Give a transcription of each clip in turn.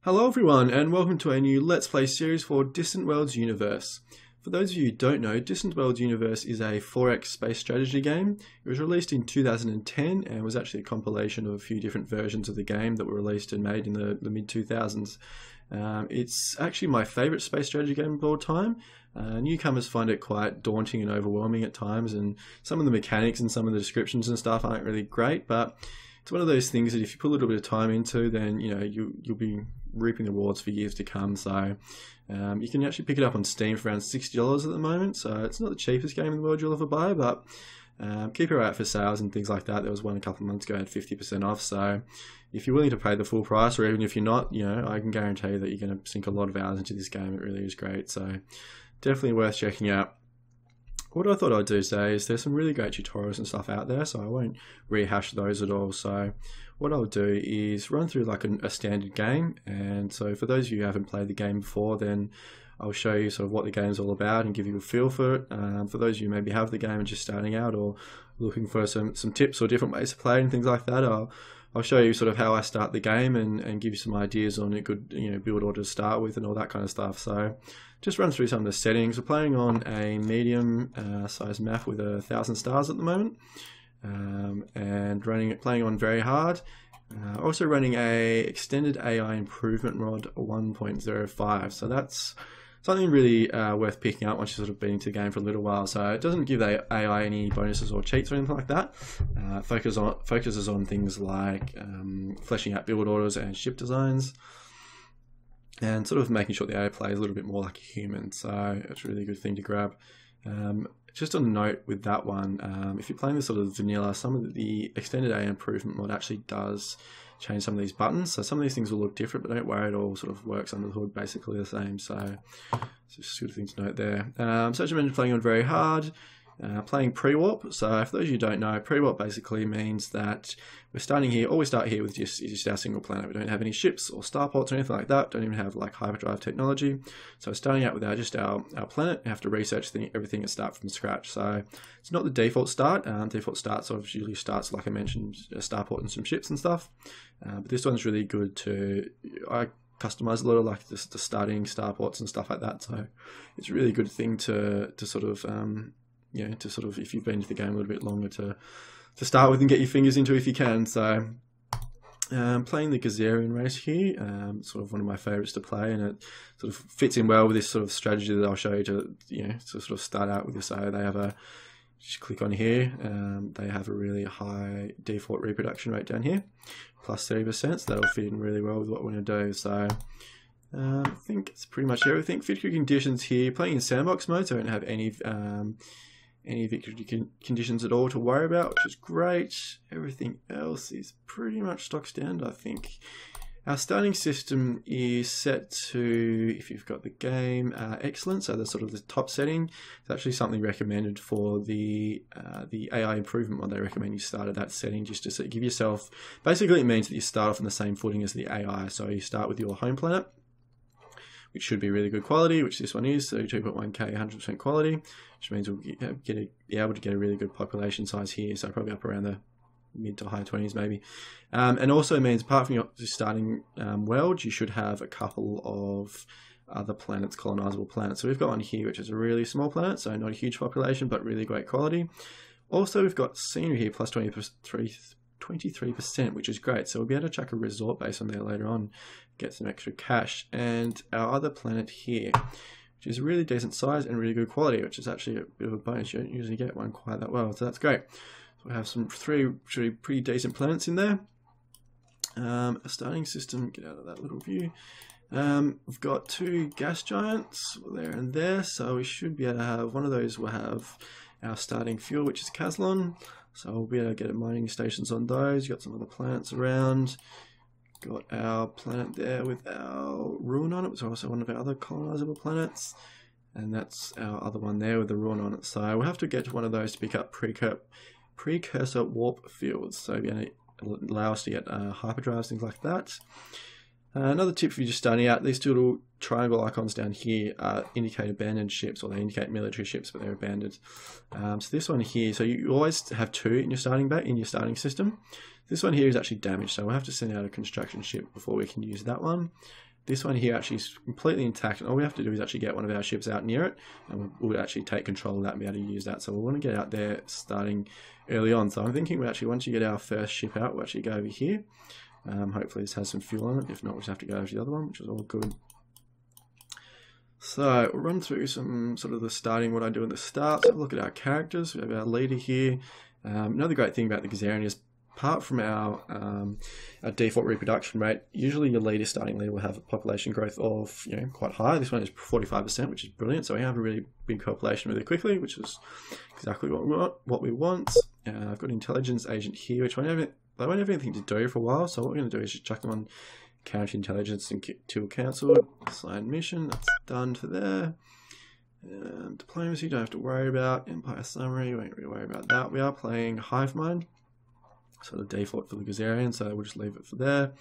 Hello everyone and welcome to a new Let's Play series for Distant Worlds Universe. For those of you who don't know, Distant Worlds Universe is a 4X space strategy game. It was released in 2010 and was actually a compilation of a few different versions of the game that were released and made in the mid-2000s. It's actually my favourite space strategy game of all time. Newcomers find it quite daunting and overwhelming at times, and some of the mechanics and some of the descriptions and stuff aren't really great, but it's one of those things that if you put a little bit of time into, then you'll be reaping the rewards for years to come. So you can actually pick it up on Steam for around $60 at the moment, so it's not the cheapest game in the world you'll ever buy, but keep your eye out for sales and things like that. There was one a couple of months ago at 50% off, so if you're willing to pay the full price, or even if you're not, I can guarantee that you're going to sink a lot of hours into this game. It really is great, so definitely worth checking out. What I thought I'd do today is there's some really great tutorials and stuff out there, so I won't rehash those at all. So what I'll do is run through like a standard game, and so for those of you who haven't played the game before, then I'll show you sort of what the game's all about and give you a feel for it. For those of you who maybe have the game and just starting out or looking for some tips or different ways to play and things like that, I'll show you sort of how I start the game and give you some ideas on a good build order to start with and all that kind of stuff. So just run through some of the settings. We're playing on a medium size map with 1,000 stars at the moment, and playing on very hard. Also running a extended AI improvement mod 1.05. So that's something really worth picking up once you've sort of been into the game for a little while. So it doesn't give AI any bonuses or cheats or anything like that. Focuses on things like fleshing out build orders and ship designs, and sort of making sure the AI plays a little bit more like a human. So it's a really good thing to grab. Just on a note with that one, if you're playing this sort of vanilla, some of the extended AI improvement mod actually does change some of these buttons. So some of these things will look different, but don't worry, it all sort of works under the hood basically the same. So it's just a good thing to note there. So as I mentioned, playing on very hard. Playing pre-warp. So for those of you who don't know, pre-warp basically means that we're starting here, all we start here with just our single planet. We don't have any ships or starports or anything like that. Don't even have like hyperdrive just So starting out with just our planet, you have to research everything and start from scratch. So it's not the default start. Default start sort of usually starts, like I mentioned, a starport and some ships and stuff. But this one's really good I customize a lot of like the starting starports and stuff like that. So it's a really good thing to sort of if you've been into the game a little bit longer to start with and get your fingers into if you can. So playing the Gizurean Race here, sort of one of my favorites to play, and it sort of fits in well with this sort of strategy that I'll show you to sort of start out with this. So they have just click on here, they have a really high default reproduction rate down here, plus 30%, so that'll fit in really well with what we're going to do. So I think it's pretty much everything. Victory conditions here, playing in Sandbox mode, so I don't have any victory conditions at all to worry about, which is great. Everything else is pretty much stock standard, I think. Our starting system is set to, if you've got the game, excellent. So that's sort of the top setting. It's actually something recommended for the AI improvement mod. They recommend you start at that setting just to give yourself, basically it means that you start off on the same footing as the AI. So you start with your home planet, which should be really good quality, which this one is, 32.1K, 100% quality, which means we'll be able to get a really good population size here, so probably up around the mid to high 20s maybe. And also means apart from your starting world, you should have a couple of other planets, colonizable planets. So we've got one here, which is a really small planet, so not a huge population, but really great quality. Also, we've got scenery here, plus 23%, which is great. So we'll be able to chuck a resort base on there later on, get some extra cash. And our other planet here, which is a really decent size and really good quality, which is actually a bit of a bonus. You don't usually get one quite that well, so that's great. So we have three pretty decent planets in there. A starting system, get out of that little view. We've got 2 gas giants there and there, so we should be able to have one of those. Will have our starting fuel, which is Caslon. So we'll be able to get mining stations on those. Got some other planets around. Got our planet there with our ruin on it, which is also one of our other colonizable planets. And that's our other one there with the ruin on it. So we'll have to get to one of those to pick up precursor warp fields. So we're going to allow us to get hyperdrives, things like that. Another tip for you just starting out, these two little triangle icons down here indicate abandoned ships, or they indicate military ships, but they're abandoned. So this one here, so you always have 2 in your starting system. This one here is actually damaged, so we'll have to send out a construction ship before we can use that one. This one here actually is completely intact, and all we have to do is actually get one of our ships out near it, and we'll actually take control of that and be able to use that. So we'll want to get out there starting early on. So I'm thinking we actually, once you get our first ship out, we'll actually go over here. Hopefully this has some fuel on it. If not, we'll just have to go over to the other one, which is all good. So we'll run through some sort of the starting, what I do at the start. So have a look at our characters. We have our leader here. Another great thing about the Gizurean is, apart from our default reproduction rate, usually your leader, starting leader, will have a population growth of, you know, quite high. This one is 45%, which is brilliant. So we have a really big population really quickly, which is exactly what we want. I've got intelligence agent here, which they won't have anything to do for a while. So what we're going to do is just chuck them on counterintelligence and till cancelled. Assign mission, that's done for there. Diplomacy, don't have to worry about. Empire summary, won't really worry about that. We are playing hive mind, so the default for the Gizurean, so we'll just leave it for there.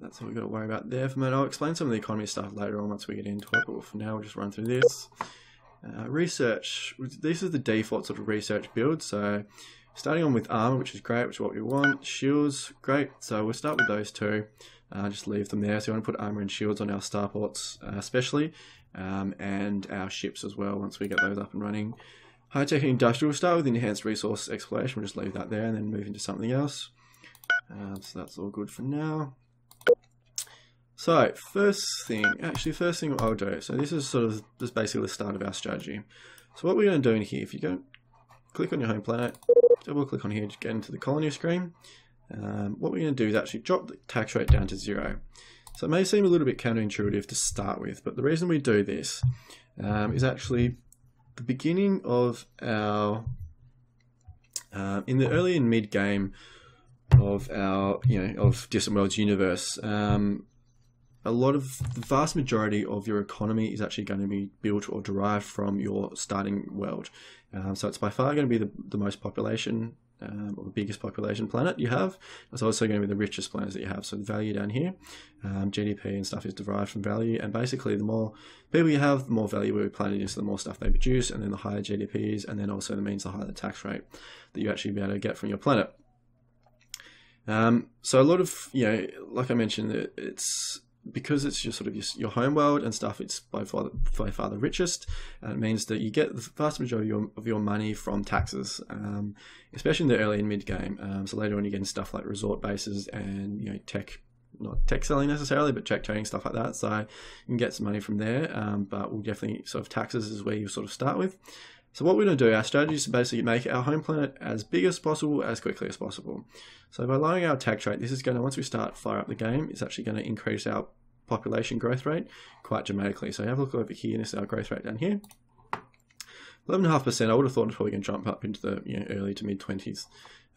That's all we've got to worry about there for a minute. I'll explain some of the economy stuff later on once we get into it, but for now we'll just run through this. Research, this is the default sort of research build, so starting on with armor, which is great, which is what we want. Shields, great, so we'll start with those two. Just leave them there. So we want to put armor and shields on our starports especially, and our ships as well once we get those up and running. High-tech and industrial, we'll start with enhanced resource exploration. We'll just leave that there and then move into something else. So that's all good for now. So first thing I'll do, so this is sort of just basically the start of our strategy. So what we're going to do in here, if you go click on your home planet, double click on here to get into the colony screen. What we're going to do is actually drop the tax rate down to 0. So it may seem a little bit counterintuitive to start with, but the reason we do this is actually the beginning of our, in the early and mid game of our, of Distant Worlds universe, the vast majority of your economy is actually going to be built or derived from your starting world. So it's by far going to be the most population, or the biggest population planet you have. It's also going to be the richest planets that you have. So the value down here, GDP and stuff is derived from value. And basically the more people you have, the more value your planet is, the more stuff they produce, and then the higher GDP is, and then also that means the higher the tax rate that you actually be able to get from your planet. So a lot of, like I mentioned, it's because it's your home world and stuff, it's by far the richest, and it means that you get the vast majority of your money from taxes, especially in the early and mid game. So later on you're getting stuff like resort bases and not tech selling necessarily, but tech trading, stuff like that. So you can get some money from there, but we'll definitely taxes is where you sort of start with. So what we're going to do, our strategy is to basically make our home planet as big as possible, as quickly as possible. So by lowering our tax rate, this is going to, once we start fire up the game, it's actually going to increase our population growth rate quite dramatically. So have a look over here, and this is our growth rate down here. 11.5%, I would have thought it's probably going to jump up into the early to mid 20s,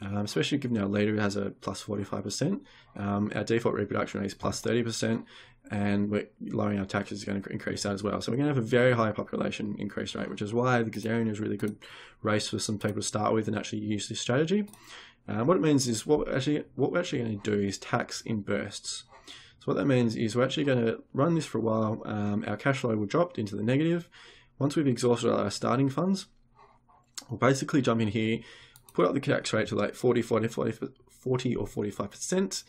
especially given our leader has a plus 45%. Our default reproduction rate is plus 30%, and we're lowering our taxes is going to increase that as well. So we're going to have a very high population increase rate, which is why the Gizurean is a really good race for some people to start with and actually use this strategy. What it means is what we're actually going to do is tax in bursts. So what that means is we're actually going to run this for a while. Our cash flow will drop into the negative. Once we've exhausted our starting funds, we'll basically jump in here, put up the tax rate to like 40 or 45%,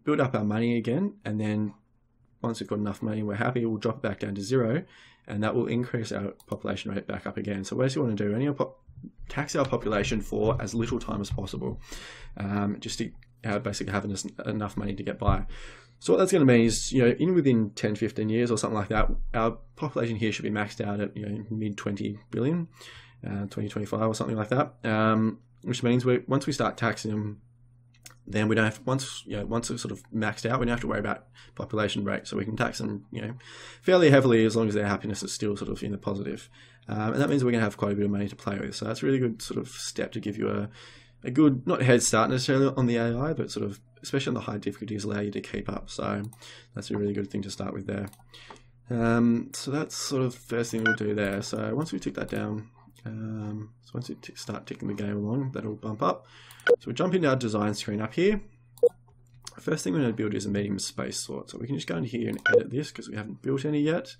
build up our money again, and then once we've got enough money and we're happy, we'll drop it back down to 0, and that will increase our population rate back up again. So what you want to do, tax our population for as little time as possible, just to basically have enough money to get by. So what that's going to mean is, within 10, 15 years or something like that, our population here should be maxed out at mid 20 billion, 2025 or something like that. Which means once we start taxing them, then we don't have once it's sort of maxed out, we don't have to worry about population rate. So we can tax them, fairly heavily as long as their happiness is still sort of in the positive. And that means we're going to have quite a bit of money to play with. So that's a really good sort of step to give you a good, not head start necessarily on the AI, but sort of, especially on the high difficulties, allow you to keep up. So that's a really good thing to start with there. So that's sort of the first thing we'll do there. So once we tick that down, so once you start ticking the game along, that'll bump up. So we'll jump into our design screen up here. First thing we're going to build is a medium space sort. So we can just go into here and edit this because we haven't built any yet.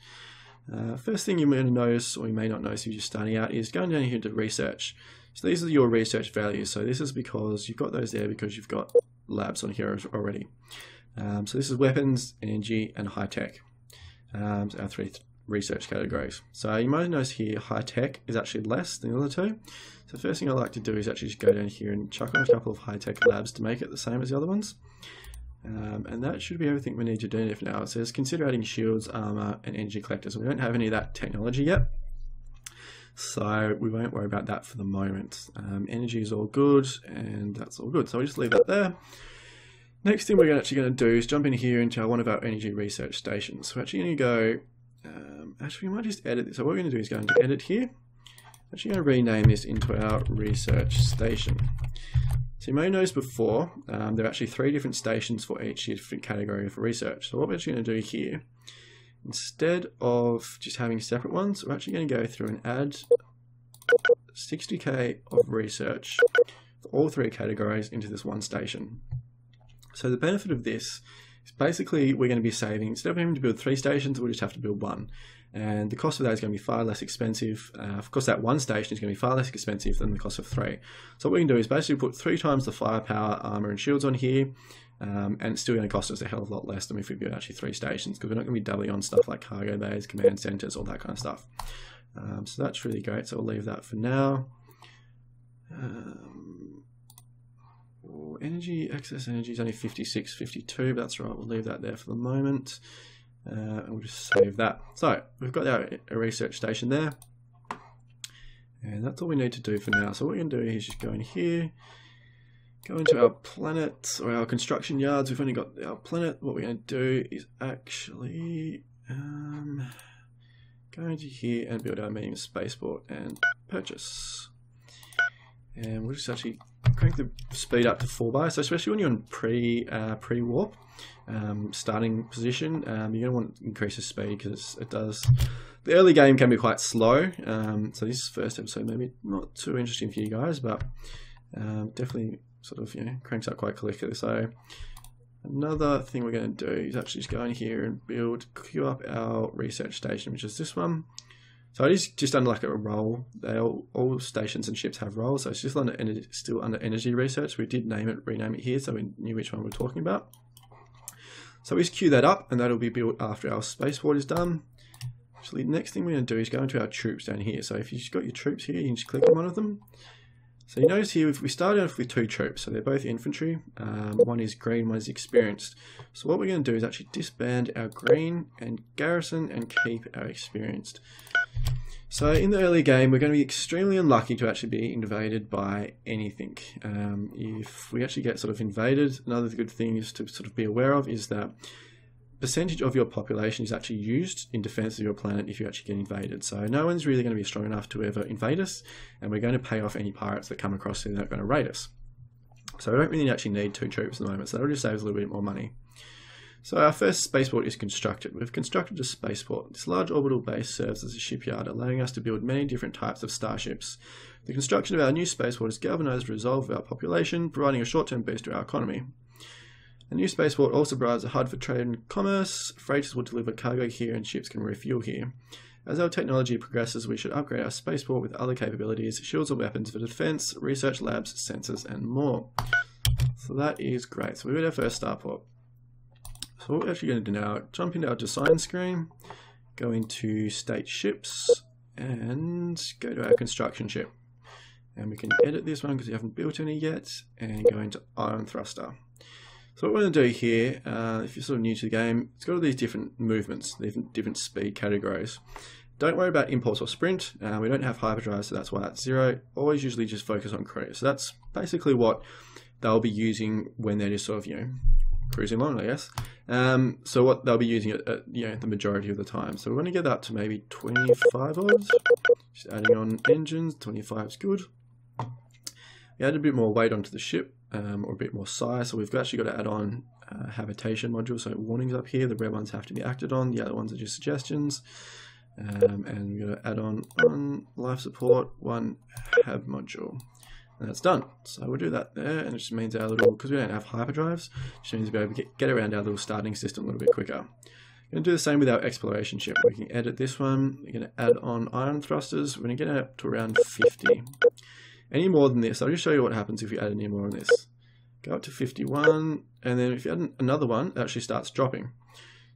First thing you're going to notice, or you may not notice if you're just starting out, is going down here to research. So these are your research values. So this is because you've got those there because you've got labs on here already. So this is weapons, energy, and high tech. So our three research categories. So you might notice here high tech is actually less than the other two. So the first thing I like to do is actually just go down here and chuck on a couple of high tech labs to make it the same as the other ones. And that should be everything we need to do for now. It says consider adding shields, armor, and energy collectors. We don't have any of that technology yet, so we won't worry about that for the moment. Energy is all good, and that's all good. So we'll just leave that there. Next thing we're actually going to do is jump in here into one of our energy research stations. So we're actually going to go, actually we might just edit this. So what we're going to do is go into edit here. Actually going to rename this into our research station. So you may notice before, there are actually 3 different stations for each different category for research. So what we're actually going to do here, instead of just having separate ones, we're actually going to go through and add 60k of research for all 3 categories into this one station. So the benefit of this is basically we're going to be saving, instead of having to build 3 stations, we'll just have to build 1. And the cost of that is going to be far less expensive. Of course, that 1 station is going to be far less expensive than the cost of 3. So what we can do is basically put 3 times the firepower, armor, and shields on here, and it's still going to cost us a hell of a lot less than if we build actually 3 stations, because we're not going to be doubling on stuff like cargo bays, command centers, all that kind of stuff. So that's really great. So we'll leave that for now. Energy, excess energy is only 56, 52, but that's right, we'll leave that there for the moment. And we'll just save that. So we've got our research station there, and that's all we need to do for now. So what we're going to do is just go in here, go into our planet or our construction yards. We've only got our planet. What we're going to do is actually go into here and build our medium spaceport and purchase. And we'll just actually crank the speed up to 4x. So especially when you're in pre-warp, starting position, you're going to want to increase the speed because it does. The early game can be quite slow. So this is first episode, maybe not too interesting for you guys, but definitely sort of cranks up quite quickly. So another thing we're going to do is actually just go in here and queue up our research station, which is this one. So it is just under like a role. All stations and ships have roles, so it's just still under energy research. We did rename it here, so we knew which one we're talking about. So we just queue that up, and that'll be built after our spaceport is done. Actually, the next thing we're going to do is go into our troops down here. So if you've got your troops here, you can just click on one of them. So you notice here, we started off with 2 troops, so they're both infantry. One is green, one is experienced. So what we're going to do is actually disband our green and garrison and keep our experienced. So in the early game, we're going to be extremely unlucky to actually be invaded by anything. If we actually get sort of invaded, another good thing is to sort of be aware of is that percentage of your population is actually used in defense of your planet if you actually get invaded. So no one's really going to be strong enough to ever invade us, and we're going to pay off any pirates that come across who are not going to raid us. So we don't really actually need 2 troops at the moment, so that'll just save us a little bit more money. So our first spaceport is constructed. We've constructed a spaceport. This large orbital base serves as a shipyard, allowing us to build many different types of starships. The construction of our new spaceport has galvanized the resolve of our population, providing a short-term boost to our economy. The new spaceport also provides a hub for trade and commerce. Freighters will deliver cargo here and ships can refuel here. As our technology progresses, we should upgrade our spaceport with other capabilities, shields or weapons for defense, research labs, sensors, and more. So that is great. So we've got our first starport. So what we're actually going to do now, jump into our design screen, go into state ships, and go to our construction ship. And we can edit this one because we haven't built any yet, and go into iron thruster. So what we're going to do here, if you're sort of new to the game, it's got all these different movements, different speed categories. Don't worry about impulse or sprint. We don't have hyperdrive, so that's why that's 0. Always usually just focus on cruise. So that's basically what they'll be using when they're just sort of, cruising along, I guess. So what they'll be using it at, the majority of the time. So we're going to get that to maybe 25 odds. Just adding on engines, 25 is good. We add a bit more weight onto the ship, or a bit more size. So we've actually got to add on habitation module. So warnings up here, the red ones have to be acted on. The other ones are just suggestions. And we're going to add on life support, 1 hab module. And that's done. So we'll do that there, and it just means our little, because we don't have hyperdrives, it just means we'll be able to get around our little starting system a little bit quicker. We're going to do the same with our exploration ship. We can edit this one. We're going to add on iron thrusters. We're going to get it up to around 50. Any more than this, I'll just show you what happens if you add any more on this. go up to 51, and then if you add another one, it actually starts dropping.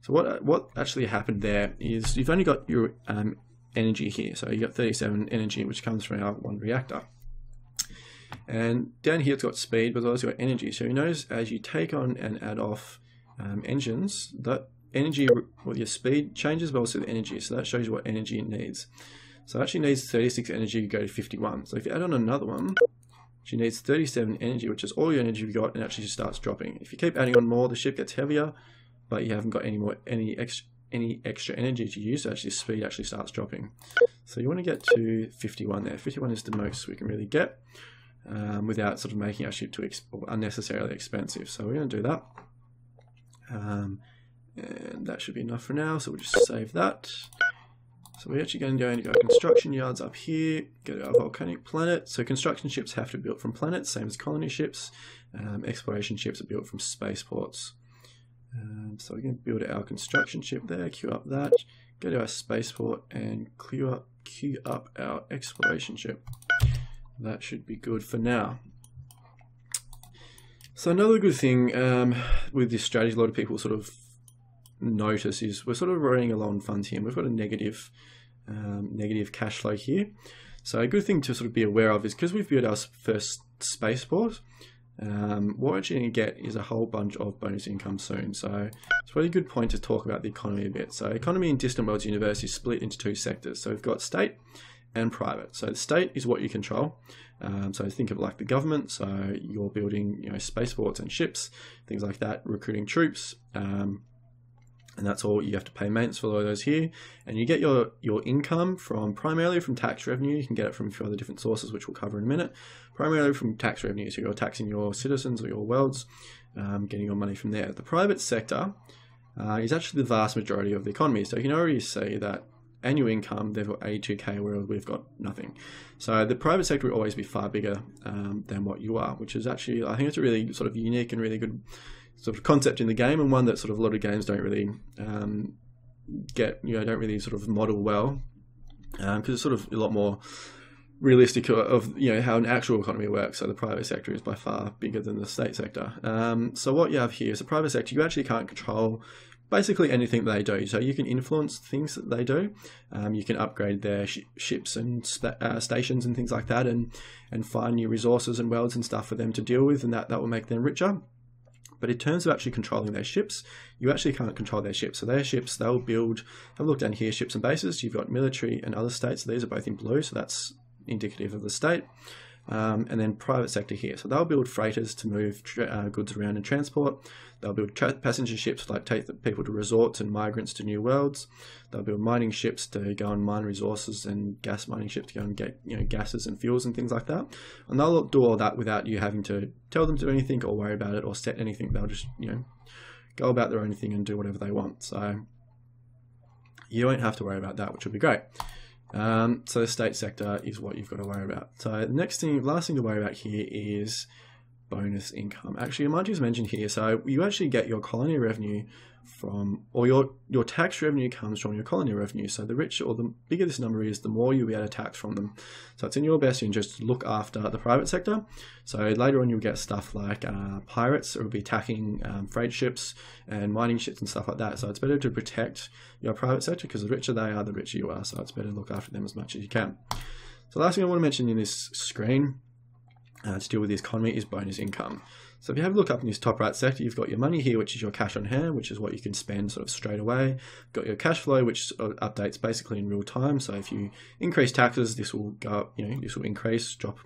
So what actually happened there is you've only got your energy here. So you got 37 energy, which comes from our one reactor. And down here it's got speed, but also got energy. So you notice as you take on and add off engines, that energy, well, your speed changes, but also the energy. So that shows you what energy it needs. So it actually needs 36 energy to go to 51. So if you add on another one, she needs 37 energy, which is all your energy you've got, and actually just starts dropping. If you keep adding on more, the ship gets heavier, but you haven't got any extra energy to use, so actually speed actually starts dropping. So you want to get to 51 there. 51 is the most we can really get without sort of making our ship too unnecessarily expensive. So we're going to do that. And that should be enough for now, so we'll just save that. So we're actually going to go into our construction yards up here, go to our volcanic planet. So construction ships have to be built from planets, same as colony ships. Exploration ships are built from spaceports. So we're going to build our construction ship there, queue up that, go to our spaceport and queue up our exploration ship. That should be good for now. So another good thing with this strategy, a lot of people sort of notice is we're sort of running low on funds here. And we've got a negative cash flow here. So a good thing to sort of be aware of is because we've built our first spaceport, what we're actually going to get is a whole bunch of bonus income soon. So it's a really good point to talk about the economy a bit. So economy in Distant Worlds Universe is split into two sectors. So we've got state and private. So the state is what you control. So think of like the government. So you're building, spaceports and ships, things like that, recruiting troops. And that's all. You have to pay maintenance for all those here, and you get your income primarily from tax revenue. You can get it from a few other different sources, which we'll cover in a minute. Primarily from tax revenue, so you're taxing your citizens or your worlds, getting your money from there. The private sector is actually the vast majority of the economy. So you can already see that annual income, they've got 82k, where we've got nothing. So the private sector will always be far bigger than what you are, which is actually, I think it's a really sort of unique and really good sort of concept in the game, and one that sort of a lot of games don't really don't really sort of model well, because it's sort of a lot more realistic of how an actual economy works. So the private sector is by far bigger than the state sector. So what you have here is the private sector. You actually can't control basically anything they do. So you can influence things that they do. You can upgrade their ships and stations and things like that, and find new resources and worlds and stuff for them to deal with, and that will make them richer. But in terms of actually controlling their ships, you actually can't control their ships. So their ships, they'll build, have a look down here, ships and bases. You've got military and other states. So these are both in blue, so that's indicative of the state. And then private sector here. So they'll build freighters to move goods around and transport. They'll build passenger ships to take the people to resorts and migrants to new worlds. They'll build mining ships to go and mine resources, and gas mining ships to go and get gases and fuels and things like that. And they'll do all that without you having to tell them to do anything or worry about it or set anything. They'll just go about their own thing and do whatever they want. So you won't have to worry about that, which will be great. So the state sector is what you've got to worry about. So the last thing to worry about here is bonus income. Actually, I might just mention here, so you actually get your colony revenue from, or your tax revenue comes from your colony revenue. So the richer or the bigger this number is, the more you'll be able to tax from them. So it's in your best interest to look after the private sector. So later on you'll get stuff like pirates will be attacking freight ships and mining ships and stuff like that. So it's better to protect your private sector, because the richer they are, the richer you are. So it's better to look after them as much as you can. So the last thing I want to mention in this screen to deal with the economy is bonus income. So if you have a look up in this top right sector, you've got your money here, which is your cash on hand, which is what you can spend sort of straight away. You've got your cash flow, which updates basically in real time. So if you increase taxes, this will go up, this will increase, drop,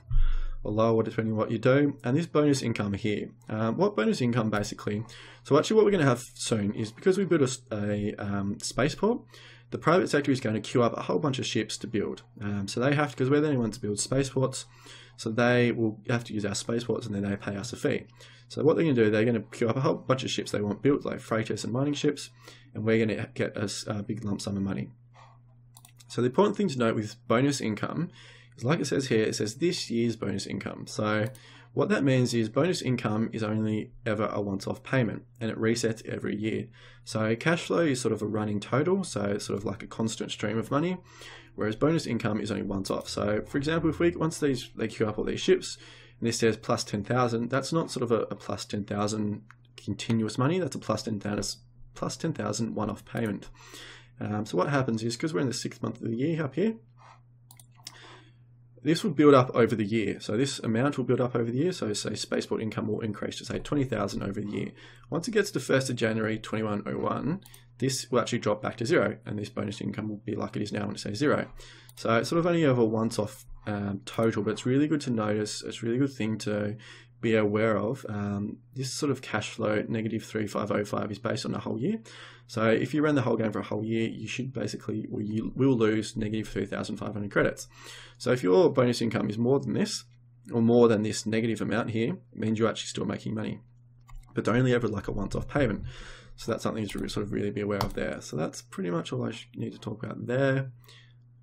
or lower, depending on what you do. And this bonus income here, what bonus income basically, so actually what we're going to have soon is, because we built a spaceport, the private sector is going to queue up a whole bunch of ships to build. So they have to, because we're the only ones to build spaceports, so they will have to use our spaceports, and then they pay us a fee. So what they're going to do, they're going to queue up a whole bunch of ships they want built, like freighters and mining ships, and we're going to get a big lump sum of money. So the important thing to note with bonus income is, like it says here, it says this year's bonus income. So what that means is bonus income is only ever a once-off payment, and it resets every year. So cash flow is sort of a running total, so it's sort of like a constant stream of money, whereas bonus income is only once off. So for example, if once they queue up all these ships, and this says plus 10,000, that's not sort of a plus 10,000 continuous money, that's a plus 10,000 one-off payment. So what happens is, because we're in the 6th month of the year up here, this will build up over the year. So this amount will build up over the year. So say spaceport income will increase to say 20,000 over the year. Once it gets to 1st of January 2101, this will actually drop back to 0, and this bonus income will be like it is now when it says 0. So it's sort of only over once off total, but it's really good to notice. It's a really good thing to be aware of. This sort of cash flow -3505 is based on the whole year. So if you run the whole game for a whole year, you should basically, you will lose -3,500 credits. So if your bonus income is more than this, or more than this negative amount here, it means you're actually still making money, but only over like a once-off payment. So that's something to sort of really be aware of there. So that's pretty much all I need to talk about there.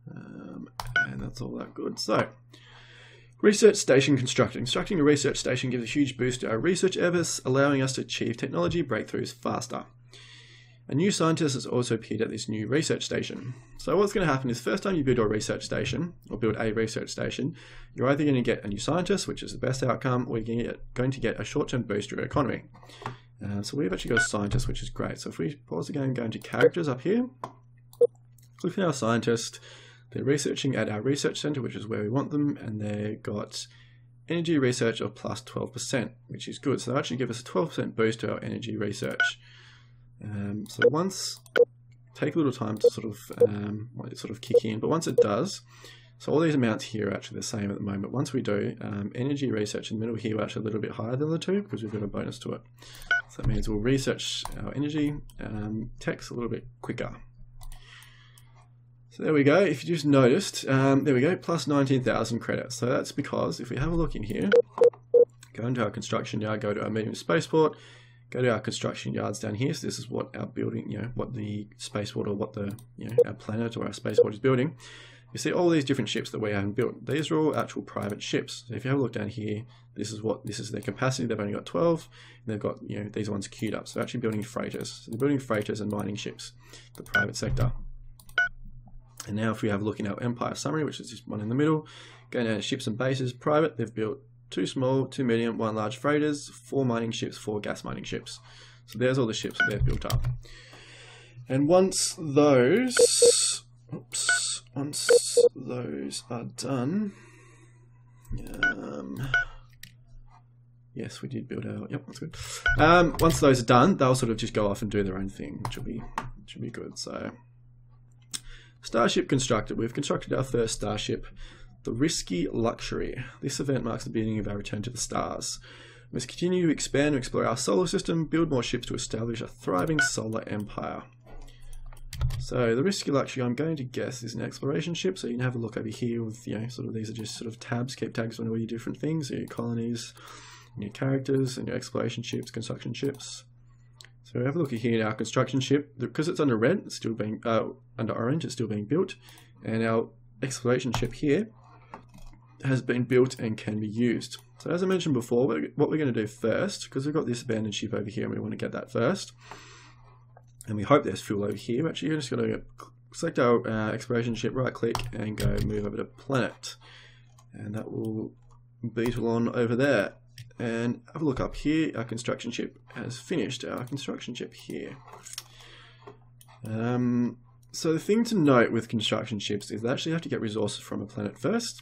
And that's all that good. So, research station constructing. Constructing a research station gives a huge boost to our research efforts, allowing us to achieve technology breakthroughs faster. A new scientist has also appeared at this new research station. So what's going to happen is, first time you build a research station, or build a research station, you're either going to get a new scientist, which is the best outcome, or you're going to get a short-term boost to your economy. So we've actually got a scientist, which is great. So if we pause the game, go into characters up here, click on our scientist. They're researching at our research center, which is where we want them, and they've got energy research of plus 12%, which is good. So they actually give us a 12% boost to our energy research. So once, take a little time to sort of kick in, but once it does, so all these amounts here are actually the same at the moment. Once we do, energy research in the middle here, we're actually a little bit higher than the two because we've got a bonus to it. So that means we'll research our energy techs a little bit quicker. So there we go. If you just noticed, there we go, plus 19,000 credits. So that's because if we have a look in here, go into our construction yard, go to our medium spaceport, go to our construction yards down here. So this is what our building, what the spaceport or what the, our planet or our spaceport is building. You see all these different ships that we haven't built. These are all actual private ships. So if you have a look down here, this is their capacity. They've only got 12, and they've got these ones queued up. So they're actually building freighters. So they're building freighters and mining ships, the private sector. And now if we have a look in our Empire summary, which is this one in the middle, going down to ships and bases, private, they've built 2 small, 2 medium, 1 large freighters, 4 mining ships, 4 gas mining ships. So there's all the ships that they've built up. And once those are done, yes, we did build our, yep, that's good. Once those are done, they'll sort of just go off and do their own thing, which will be good. So, Starship constructed. We've constructed our first starship, the Risky Luxury. This event marks the beginning of our return to the stars. We must continue to expand and explore our solar system, build more ships to establish a thriving solar empire. So the Risky Luxury, I'm going to guess, is an exploration ship. So you can have a look over here with, sort of these are just sort of tabs, keep tabs on all your different things, so your colonies, and your characters, and your exploration ships, construction ships. So have a look here at our construction ship. Because it's under red, it's still being under orange, it's still being built, and our exploration ship here has been built and can be used. So as I mentioned before, what we're going to do first, because we've got this abandoned ship over here, and we want to get that first, and we hope there's fuel over here. Actually, you're just going to select our exploration ship, right click, and go move over to planet, and that will beetle on over there. And have a look up here, our construction ship has finished our construction ship here. So the thing to note with construction ships is they actually have to get resources from a planet first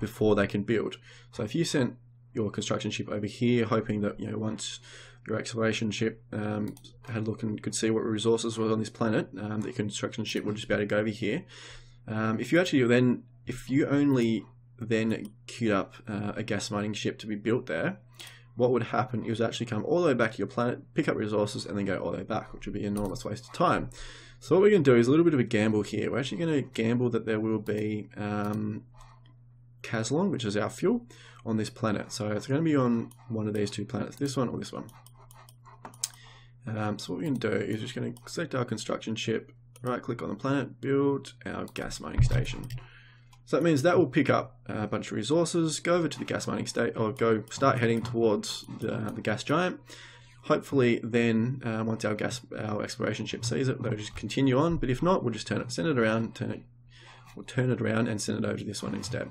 before they can build. So if you sent your construction ship over here hoping that once your exploration ship had a look and could see what resources were on this planet, the construction ship would just be able to go over here. If you only then queued up a gas mining ship to be built there, what would happen is actually come all the way back to your planet, pick up resources, and then go all the way back, which would be an enormous waste of time. So what we're going to do is a little bit of a gamble here. We're actually going to gamble that there will be Caslon, which is our fuel, on this planet. So it's going to be on one of these two planets, this one or this one. So what we're going to do is just going to select our construction ship, right click on the planet, build our gas mining station. So that means that will pick up a bunch of resources, go over to the gas mining state, or start heading towards the gas giant. Hopefully then, once our exploration ship sees it, they'll just continue on, but if not, we'll just turn it around and send it over to this one instead.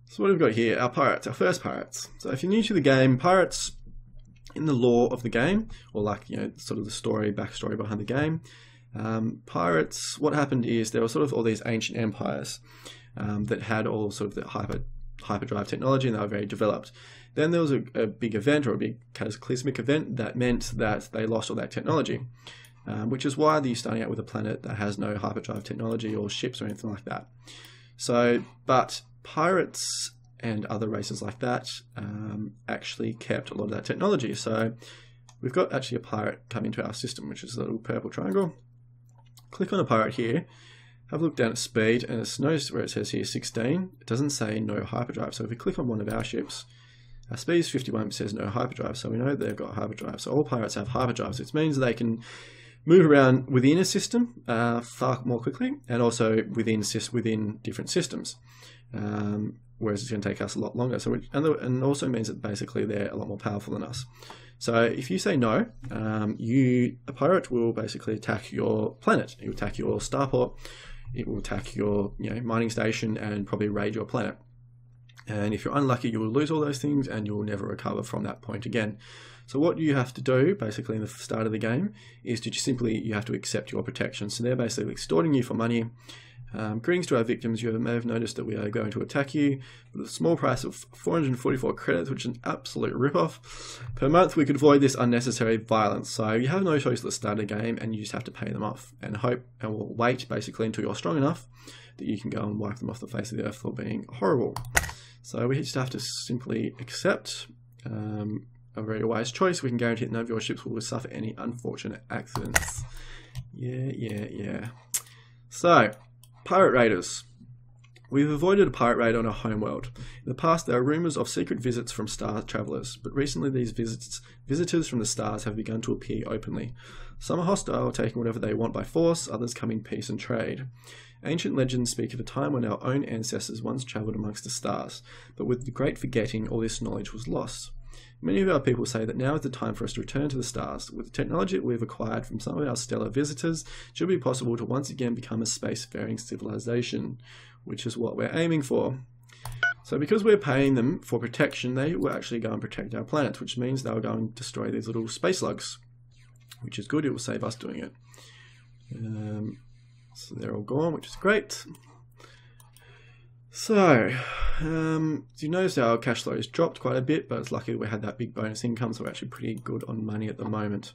So what have we got here? Our pirates, our first pirates. So if you're new to the game, pirates, in the lore of the game, or like, you know, sort of the backstory behind the game, pirates, what happened is there were sort of all these ancient empires that had all sort of the hyperdrive technology, and they were very developed. Then there was a big event, or a big cataclysmic event, that meant that they lost all that technology, which is why you're starting out with a planet that has no hyperdrive technology or ships or anything like that. So, but pirates and other races like that actually kept a lot of that technology. So we've got actually a pirate come into our system, which is a little purple triangle. Click on a pirate here, have a look down at speed, and it's noticed where it says here 16, it doesn't say no hyperdrive. So if we click on one of our ships, our speed is 51, it says no hyperdrive, so we know they've got hyperdrive. So all pirates have hyperdrives, which means they can move around within a system far more quickly, and also within different systems, whereas it's going to take us a lot longer. So and also means that basically they're a lot more powerful than us. So if you say no, a pirate will basically attack your planet. It will attack your starport. It will attack your mining station and probably raid your planet. And if you're unlucky, you will lose all those things and you will never recover from that point again. So what you have to do, basically in the start of the game, is to just simply, you have to accept your protection. So they're basically extorting you for money. Greetings to our victims, you may have noticed that we are going to attack you with a small price of 444 credits, which is an absolute rip-off. Per month we could avoid this unnecessary violence. So you have no choice at the start of the game, and you just have to pay them off and hope, and we'll wait basically until you're strong enough that you can go and wipe them off the face of the earth for being horrible. So we just have to simply accept a very wise choice. We can guarantee that none of your ships will suffer any unfortunate accidents. Yeah. So, pirate raiders. We've avoided a pirate raid on our homeworld. In the past, there are rumours of secret visits from star travellers, but recently these visitors from the stars have begun to appear openly. Some are hostile, taking whatever they want by force, others come in peace and trade. Ancient legends speak of a time when our own ancestors once travelled amongst the stars, but with the great forgetting, all this knowledge was lost. Many of our people say that now is the time for us to return to the stars. With the technology that we've acquired from some of our stellar visitors, it should be possible to once again become a spacefaring civilization, which is what we're aiming for. So because we're paying them for protection, they will actually go and protect our planet, which means they'll go and destroy these little space slugs, which is good. It will save us doing it. So they're all gone, which is great. So, you notice our cash flow has dropped quite a bit, but it's lucky we had that big bonus income, so we're actually pretty good on money at the moment.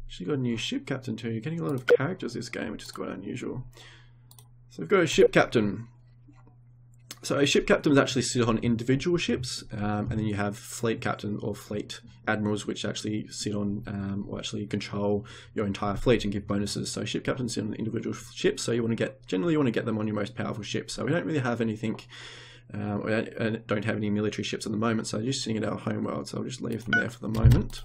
Actually got a new ship captain too. You're getting a lot of characters this game, which is quite unusual. So we've got a ship captain. So a ship captains actually sit on individual ships, and then you have fleet captains or fleet admirals, which actually sit on or actually control your entire fleet and give bonuses. So ship captains sit on individual ships. So generally you want to get them on your most powerful ships. So we don't really have anything, we don't have any military ships at the moment. So just sitting at our home world. So I'll just leave them there for the moment.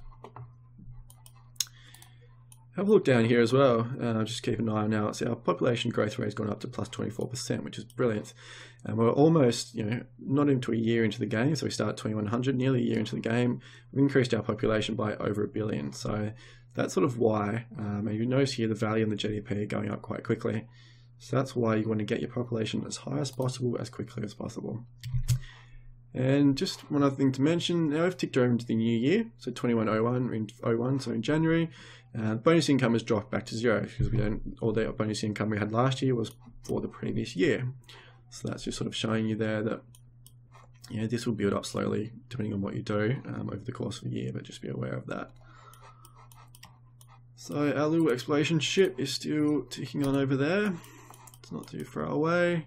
Have a look down here as well. Just keep an eye on now. See, our population growth rate has gone up to plus 24%, which is brilliant. And we're almost, not into a year into the game. So we start at 2100, nearly a year into the game. We've increased our population by over 1 billion. So that's sort of why, you notice here the value and the GDP going up quite quickly. So that's why you want to get your population as high as possible, as quickly as possible. And just one other thing to mention, now we've ticked over into the new year, so 2101, so in January. Bonus income has dropped back to 0 because all the bonus income we had last year was for the previous year. So that's just sort of showing you there that this will build up slowly depending on what you do over the course of a year, but just be aware of that. So our little exploration ship is still ticking on over there. It's not too far away.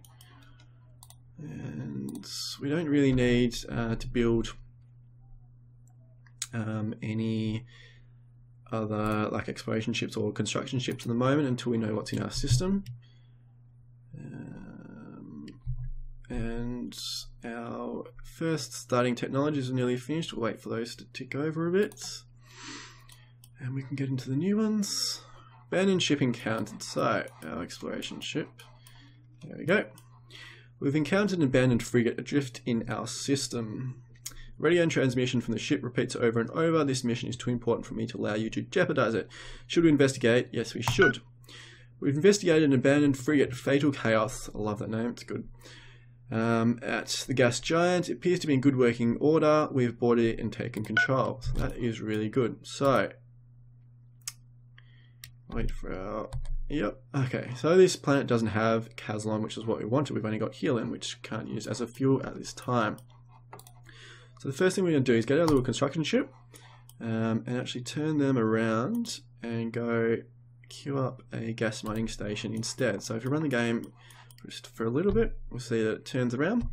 And we don't really need to build any other like exploration ships or construction ships at the moment until we know what's in our system. And our first starting technologies are nearly finished. We'll wait for those to tick over a bit. And we can get into the new ones. Abandoned ship encountered. So, our exploration ship. There we go. We've encountered an abandoned frigate adrift in our system. Radio and transmission from the ship repeats over and over. This mission is too important for me to allow you to jeopardize it. Should we investigate? Yes, we should. We've investigated an abandoned frigate, Fatal Chaos. I love that name, it's good. At the gas giant, it appears to be in good working order. We've bought it and taken control. So that is really good. So, wait for our... Yep, okay. So this planet doesn't have Caslon, which is what we wanted. We've only got helium, which can't use as a fuel at this time. So the first thing we're going to do is get our little construction ship and actually turn them around and go queue up a gas mining station instead. So if you run the game just for a little bit, we'll see that it turns around.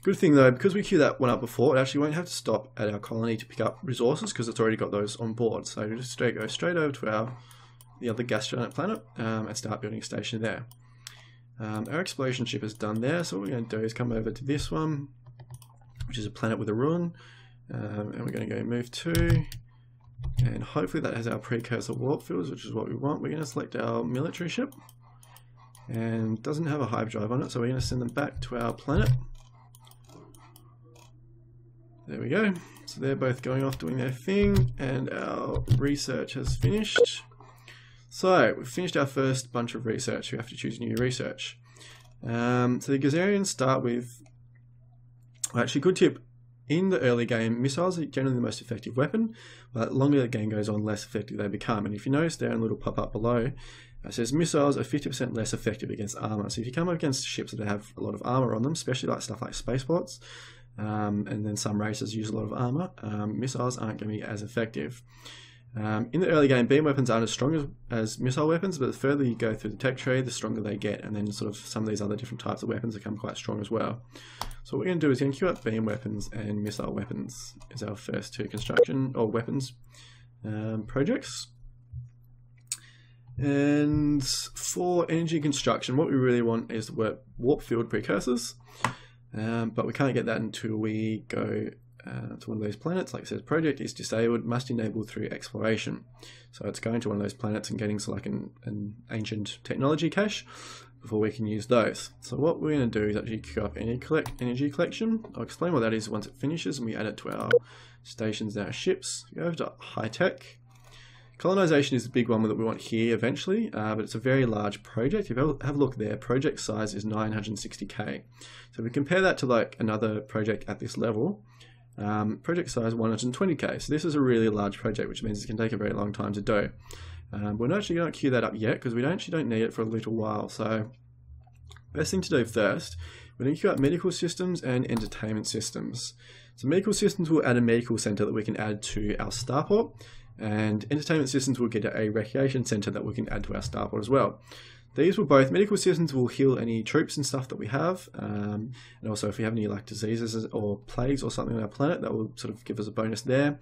Good thing though, because we queued that one up before, it actually won't have to stop at our colony to pick up resources because it's already got those on board. So we just go straight over to the other gas giant planet and start building a station there. Our exploration ship is done there, so what we're going to do is come over to this one, which is a planet with a ruin, and we're going to go move to, and hopefully that has our precursor warp fields, which is what we want. We're going to select our military ship, and doesn't have a hyperdrive on it, so we're going to send them back to our planet. There we go. So they're both going off doing their thing, and our research has finished. So we've finished our first bunch of research. We have to choose new research. So the Gizureans start with, well, actually, good tip. In the early game, missiles are generally the most effective weapon, but the longer the game goes on, less effective they become. And if you notice there in a little pop-up below, it says missiles are 50% less effective against armor. So if you come up against ships that have a lot of armor on them, especially like stuff like spaceports, and then some races use a lot of armor, missiles aren't going to be as effective. In the early game, beam weapons aren't as strong as missile weapons, but the further you go through the tech tree, the stronger they get, and then sort of some of these other different types of weapons become quite strong as well. So what we're going to do is going to queue up beam weapons and missile weapons as our first two construction or weapons projects. And for energy construction, what we really want is warp field precursors, but we can't get that until we go to one of those planets. Like it says, project is disabled, must enable through exploration. So it's going to one of those planets and getting like an ancient technology cache before we can use those. So what we're going to do is actually queue up energy collection. I'll explain what that is once it finishes, and we add it to our stations and our ships. Go over to high tech. Colonization is the big one that we want here eventually, but it's a very large project. If you have a look there, project size is 960k. So if we compare that to like another project at this level, project size 120k. So this is a really large project, which means it can take a very long time to do. We're not actually going to queue that up yet because we actually don't need it for a little while. So best thing to do first, we're going to queue up medical systems and entertainment systems. So medical systems will add a medical center that we can add to our starport, and entertainment systems will get a recreation center that we can add to our starport as well. These will both, medical systems will heal any troops and stuff that we have, and also if we have any like diseases or plagues or something on our planet, that will sort of give us a bonus there.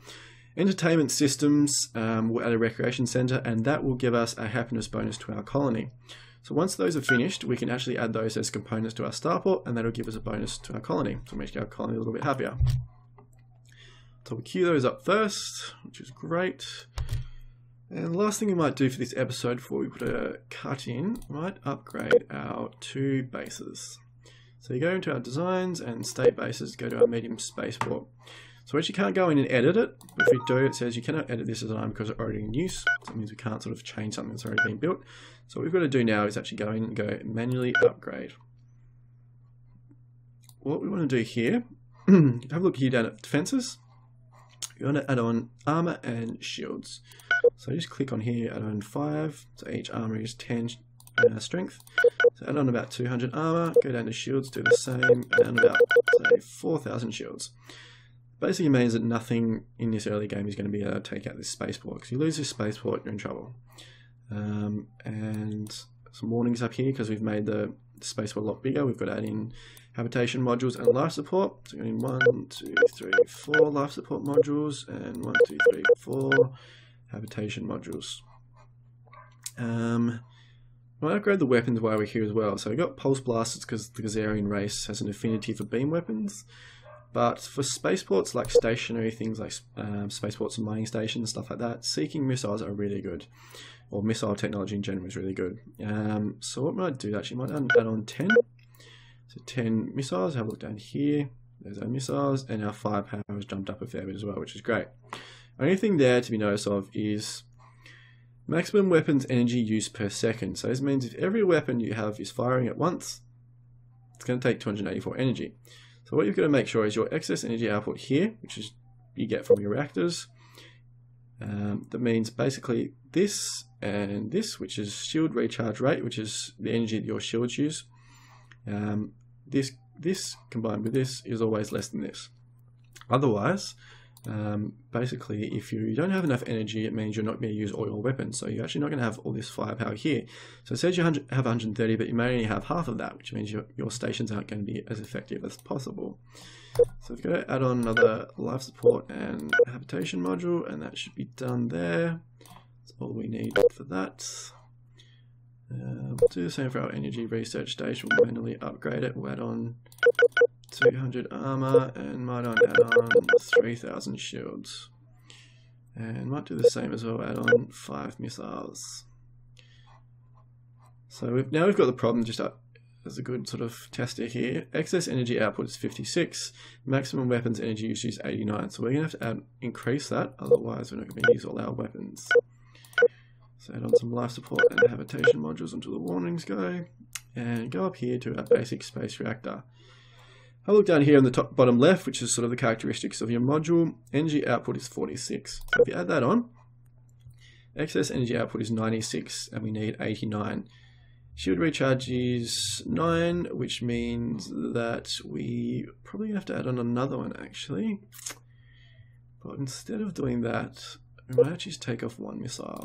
Entertainment systems will add a recreation center, and that will give us a happiness bonus to our colony. So once those are finished, we can actually add those as components to our starport, and that'll give us a bonus to our colony, to make our colony a little bit happier. So we'll queue those up first, which is great. And the last thing we might do for this episode before we put a cut in, we might upgrade our two bases. So you go into our designs and state bases, go to our medium spaceport. So we actually can't go in and edit it, but if we do, it says you cannot edit this design because it's already in use. So that means we can't sort of change something that's already been built. So what we've got to do now is actually go in and go manually upgrade. What we want to do here, have a look here down at defenses. You want to add on armor and shields. So just click on here, add on 5. So each armor is 10 strength. So add on about 200 armor, go down to shields, do the same, and about say 4,000 shields. Basically means that nothing in this early game is going to be able to take out this spaceport. Because you lose this spaceport, you're in trouble. And some warnings up here because we've made the spaceport a lot bigger. We've got to add in habitation modules and life support. So going in 1, 2, 3, 4 life support modules, and 1, 2, 3, 4 habitation modules. I'll upgrade the weapons while we're here as well. So we've got pulse blasters because the Gizurean race has an affinity for beam weapons. But for spaceports like stationary things like spaceports and mining stations, stuff like that, seeking missiles are really good. Or missile technology in general is really good. So what might do actually, might add on 10. So 10 missiles, have a look down here. There's our missiles, and our firepower has jumped up a fair bit as well, which is great. Only thing there to be noticed of is maximum weapons energy use per second. So this means if every weapon you have is firing at once, it's going to take 284 energy. So what you've got to make sure is your excess energy output here, which is you get from your reactors. That means basically this and this, which is shield recharge rate, which is the energy that your shields use. This combined with this is always less than this. Otherwise, basically, if you don't have enough energy, it means you're not going to use all your weapons. So you're actually not going to have all this firepower here. So it says you have 130, but you may only have half of that, which means your stations aren't going to be as effective as possible. So we've got to add on another life support and habitation module, and that should be done there. That's all we need for that. We'll do the same for our energy research station. We'll manually upgrade it. We'll add on 200 armor and might add on 3000 shields. And might do the same as well, add on 5 missiles. So now we've got the problem just up as a good sort of tester here. Excess energy output is 56, maximum weapons energy use is 89. So we're going to have to increase that, otherwise we're not going to use all our weapons. So add on some life support and habitation modules until the warnings go, and go up here to our basic space reactor. I'll look down here in the top bottom left, which is sort of the characteristics of your module. Energy output is 46. So if you add that on, excess energy output is 96 and we need 89. Shield recharge is 9, which means that we probably have to add on another one actually. But instead of doing that, we might actually just take off one missile.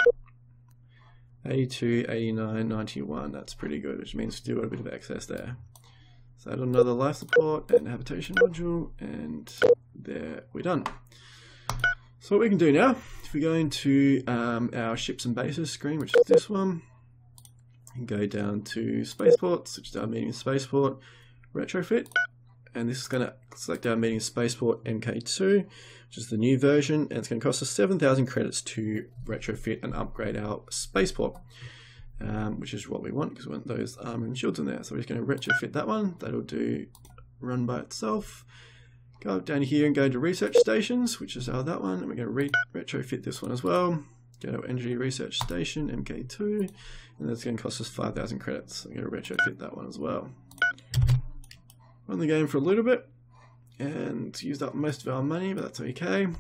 82, 89, 91, that's pretty good, which means still got a bit of excess there. So add another life support and habitation module, and there we're done. So what we can do now, if we go into our ships and bases screen, which is this one, and go down to spaceports, which is our medium spaceport, retrofit, and this is going to select our medium spaceport MK2, which is the new version, and it's going to cost us 7,000 credits to retrofit and upgrade our spaceport, which is what we want because we want those armor and shields in there. So we're just going to retrofit that one. That'll do run by itself. Go up down here and go to research stations, which is that one, and we're going to retrofit this one as well. Go to energy research station MK2, and that's going to cost us 5,000 credits. So I'm going to retrofit that one as well. Run the game for a little bit and used up most of our money, but that's okay. And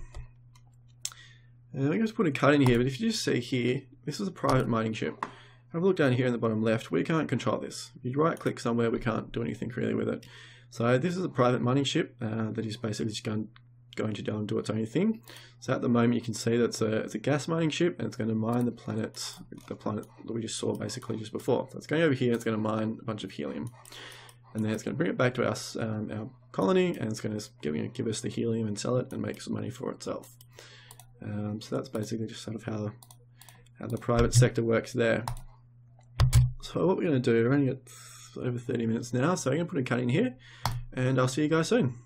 I'm going to put a cut in here, but if you just see here, this is a private mining ship. Have a look down here in the bottom left. We can't control this. If you right click somewhere, we can't do anything really with it. So this is a private mining ship that is basically just going to go and do its own thing. So at the moment you can see that it's a gas mining ship, and it's going to mine the planet that we just saw basically just before. So it's going over here, it's going to mine a bunch of helium. And then it's going to bring it back to our colony, and it's going to give us the helium and sell it and make some money for itself. So that's basically just sort of how the private sector works there. So what we're going to do, we're only at over 30 minutes now, so I'm going to put a cut in here, and I'll see you guys soon.